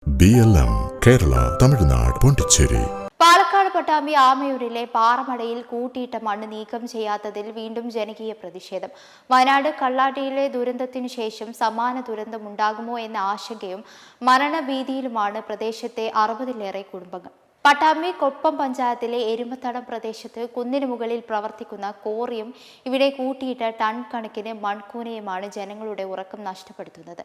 BLM Kerala Tamil Nadu Pondicherry. Palakkad Pattambi ആമയൂരിലെ പാറമടയിൽ കൂട്ടിയിട്ട മണ്ണ് നീക്കം ചെയ്യാത്തതിൽ വീണ്ടും ജനകീയ പ്രതിഷേധം. വയനാട് കള്ളാടിയിലെ ദുരന്തത്തിനു ശേഷം സമാന ദുരന്തമുണ്ടാകുമോ എന്ന ആശങ്കയും മരണഭീതിയിലുമാണ് പ്രദേശത്തെ 60-ലേറെ കുടുംബങ്ങൾ. പട്ടാമ്പി കൊപ്പം പഞ്ചായത്തിലെ എരുമത്തടം പ്രദേശത്ത് കുന്നിനു മുകളിൽ പ്രവർത്തിക്കുന്ന കോറിയും ഇവിടെ കൂട്ടിയിട്ട ടൺ കണക്കിന് മൺകൂനയുമാണ് ജനങ്ങളുടെ ഉറക്കം നഷ്ടപ്പെടുത്തുന്നത്.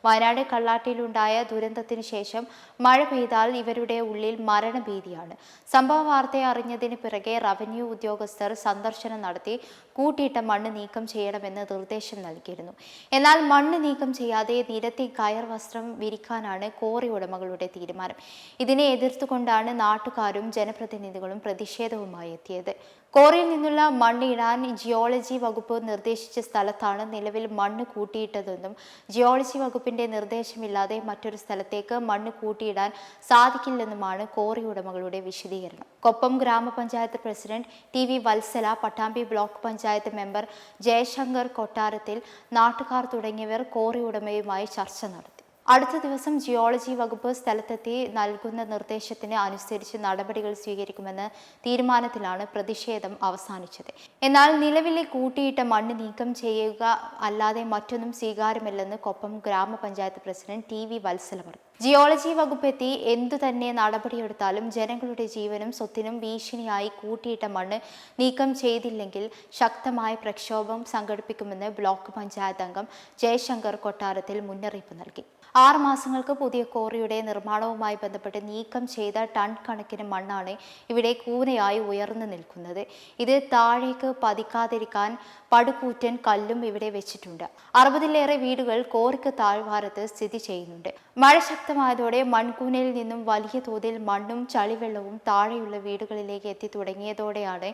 വയനാട് കള്ളാട്ടിയിലുണ്ടായ ദുരന്തത്തിന് ശേഷം മഴ പെയ്താൽ ഇവരുടെ ഉള്ളിൽ മരണഭീതിയാണ്. സംഭവ വാർത്തയെ അറിഞ്ഞതിന് പിറകെ റവന്യൂ ഉദ്യോഗസ്ഥർ സന്ദർശനം നടത്തി കൂട്ടിയിട്ട മണ്ണ് നീക്കം ചെയ്യണമെന്ന് നിർദ്ദേശം നൽകിയിരുന്നു. എന്നാൽ മണ്ണ് നീക്കം ചെയ്യാതെ നിരത്തി കയർ വസ്ത്രം വിരിക്കാനാണ് കോറി ഉടമകളുടെ തീരുമാനം. ഇതിനെ എതിർത്തുകൊണ്ടാണ് നാട്ടുകാരും ജനപ്രതിനിധികളും പ്രതിഷേധവുമായി എത്തിയത്. കോറിയിൽ നിന്നുള്ള മണ്ണ് ഇടാൻ ജിയോളജി വകുപ്പ് നിർദ്ദേശിച്ച സ്ഥലത്താണ് നിലവിൽ മണ്ണ് കൂട്ടിയിട്ടതെന്നും ജിയോളജി വകുപ്പിന്റെ നിർദ്ദേശമില്ലാതെ മറ്റൊരു സ്ഥലത്തേക്ക് മണ്ണ് കൂട്ടിയിടാൻ സാധിക്കില്ലെന്നുമാണ് കോറി ഉടമകളുടെ വിശദീകരണം. കൊപ്പം ഗ്രാമപഞ്ചായത്ത് president TV Vatsala, Pattambi block panchayat member Jayashankar Kottarathil, നാട്ടുകാർ തുടങ്ങിയവർ കോറി ഉടമയുമായി ചർച്ച നടത്തി. അടുത്ത ദിവസം ജിയോളജി വകുപ്പ് സ്ഥലത്തെത്തി നൽകുന്ന നിർദ്ദേശത്തിന് അനുസരിച്ച് നടപടികൾ സ്വീകരിക്കുമെന്ന തീരുമാനത്തിലാണ് പ്രതിഷേധം അവസാനിച്ചത്. എന്നാൽ നിലവിലെ കൂട്ടിയിട്ട മണ്ണ് നീക്കം ചെയ്യുക അല്ലാതെ മറ്റൊന്നും സ്വീകാര്യമല്ലെന്ന് കൊപ്പം ഗ്രാമപഞ്ചായത്ത് പ്രസിഡന്റ് TV വത്സല പറഞ്ഞു. ജിയോളജി വകുപ്പ് എത്തി എന്തു തന്നെ നടപടിയെടുത്താലും ജനങ്ങളുടെ ജീവനും സ്വത്തിനും ഭീഷണിയായി കൂട്ടിയിട്ട മണ്ണ് നീക്കം ചെയ്തില്ലെങ്കിൽ ശക്തമായ പ്രക്ഷോഭം സംഘടിപ്പിക്കുമെന്ന് ബ്ലോക്ക് പഞ്ചായത്ത് അംഗം ജയശങ്കർ കൊട്ടാരത്തിൽ മുന്നറിയിപ്പ് നൽകി. 6 മാസങ്ങൾക്ക് പുതിയ കോറിയുടെ നിർമ്മാണവുമായി ബന്ധപ്പെട്ട് നീക്കം ചെയ്ത ടൺ കണക്കിന് മണ്ണാണ് ഇവിടെ കൂനയായി ഉയർന്നു നിൽക്കുന്നത്. ഇത് താഴേക്ക് പതിക്കാതിരിക്കാൻ പടുകൂറ്റൻ കല്ലും ഇവിടെ വെച്ചിട്ടുണ്ട്. 60-ലേറെ വീടുകൾ കോറിക്ക് താഴ്വാരത്ത് സ്ഥിതി ചെയ്യുന്നുണ്ട്. മഴ ശക്തമായതോടെ മൺകൂനയിൽ നിന്നും വലിയ തോതിൽ മണ്ണും ചളിവെള്ളവും താഴെയുള്ള വീടുകളിലേക്ക് എത്തി തുടങ്ങിയതോടെയാണ്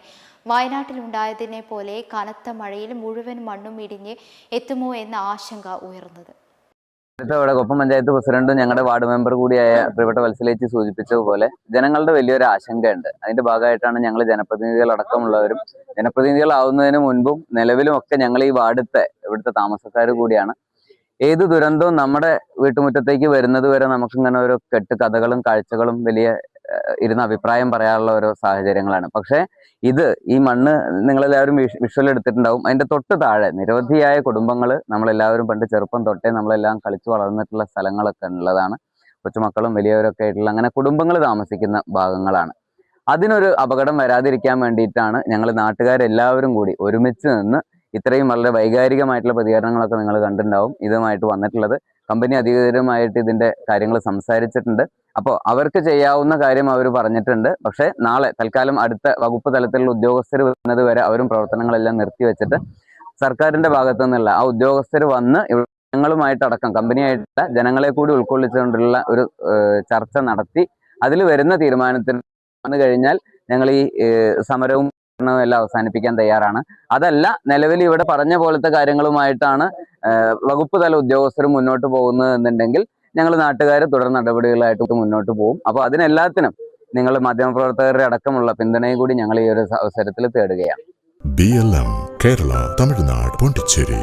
വയനാട്ടിലുണ്ടായതിനെ പോലെ കനത്ത മഴയിൽ മുഴുവൻ മണ്ണും ഇടിഞ്ഞ് എത്തുമോ എന്ന ആശങ്ക ഉയർന്നത്. ഇവിടെ കൊപ്പം പഞ്ചായത്ത് പ്രസിഡന്റും ഞങ്ങളുടെ വാർഡ് മെമ്പർ കൂടിയായ പ്രിയപ്പെട്ട വത്സലേച്ചി സൂചിപ്പിച്ചതുപോലെ ജനങ്ങളുടെ വലിയൊരു ആശങ്കയുണ്ട്. അതിന്റെ ഭാഗമായിട്ടാണ് ഞങ്ങൾ ജനപ്രതിനിധികളടക്കമുള്ളവരും ജനപ്രതിനിധികളാവുന്നതിന് മുൻപും നിലവിലും ഒക്കെ ഞങ്ങൾ ഈ ഇവിടുത്തെ താമസക്കാർ കൂടിയാണ്. ഏത് ദുരന്തവും നമ്മുടെ വീട്ടുമുറ്റത്തേക്ക് വരുന്നത് വരെ നമുക്കിങ്ങനെ ഓരോ കഥകളും കാഴ്ചകളും വലിയ ഇരുന്ന് അഭിപ്രായം പറയാനുള്ള ഓരോ സാഹചര്യങ്ങളാണ്. പക്ഷെ ഈ മണ്ണ് നിങ്ങളെല്ലാവരും വിഷ്വൽ എടുത്തിട്ടുണ്ടാവും. അതിന്റെ തൊട്ട് താഴെ നിരവധിയായ കുടുംബങ്ങൾ നമ്മളെല്ലാവരും പണ്ട് ചെറുപ്പം തൊട്ടേ നമ്മളെല്ലാം കളിച്ചു വളർന്നിട്ടുള്ള സ്ഥലങ്ങളൊക്കെ ഉള്ളതാണ്. കൊച്ചുമക്കളും വലിയവരൊക്കെ ആയിട്ടുള്ള അങ്ങനെ കുടുംബങ്ങൾ താമസിക്കുന്ന ഭാഗങ്ങളാണ്. അതിനൊരു അപകടം വരാതിരിക്കാൻ വേണ്ടിയിട്ടാണ് ഞങ്ങൾ നാട്ടുകാരെല്ലാവരും കൂടി ഒരുമിച്ച് നിന്ന് ഇത്രയും വളരെ വൈകാരികമായിട്ടുള്ള പ്രതികരണങ്ങളൊക്കെ നിങ്ങൾ കണ്ടിട്ടുണ്ടാവും ഇതുമായിട്ട് വന്നിട്ടുള്ളത്. കമ്പനി അധികൃതരുമായിട്ട് ഇതിന്റെ കാര്യങ്ങൾ സംസാരിച്ചിട്ടുണ്ട്. അപ്പോൾ അവർക്ക് ചെയ്യാവുന്ന കാര്യം അവർ പറഞ്ഞിട്ടുണ്ട്. പക്ഷേ നാളെ തൽക്കാലം അടുത്ത വകുപ്പ് തലത്തിലുള്ള ഉദ്യോഗസ്ഥർ വരുന്നത് വരെ അവരും പ്രവർത്തനങ്ങളെല്ലാം നിർത്തിവെച്ചിട്ട് സർക്കാരിന്റെ ഭാഗത്തു നിന്നുള്ള ആ ഉദ്യോഗസ്ഥർ വന്ന് ജനങ്ങളുമായിട്ടടക്കം കമ്പനിയായിട്ടുള്ള ജനങ്ങളെ കൂടി ഉൾക്കൊള്ളിച്ചുകൊണ്ടുള്ള ഒരു ചർച്ച നടത്തി അതിൽ വരുന്ന തീരുമാനത്തിന് വന്നു കഴിഞ്ഞാൽ ഞങ്ങൾ ഈ സമരവും എല്ലാം അവസാനിപ്പിക്കാൻ തയ്യാറാണ്. അതല്ല നിലവിൽ ഇവിടെ പറഞ്ഞ പോലത്തെ കാര്യങ്ങളുമായിട്ടാണ് വകുപ്പ് തല ഉദ്യോഗസ്ഥർ മുന്നോട്ട് പോകുന്നത് എന്നുണ്ടെങ്കിൽ ഞങ്ങൾ നാട്ടുകാർ തുടർ നടപടികളായിട്ട് മുന്നോട്ട് പോകും. അപ്പോൾ അതിനെല്ലാത്തിനും നിങ്ങൾ മാധ്യമപ്രവർത്തകരുടെ അടക്കമുള്ള പിന്തുണയും കൂടി ഞങ്ങൾ ഈ ഒരു അവസരത്തിൽ തേടുകയാണ്. BLM കേരള തമിഴ്നാട് പോണ്ടിച്ചേരി.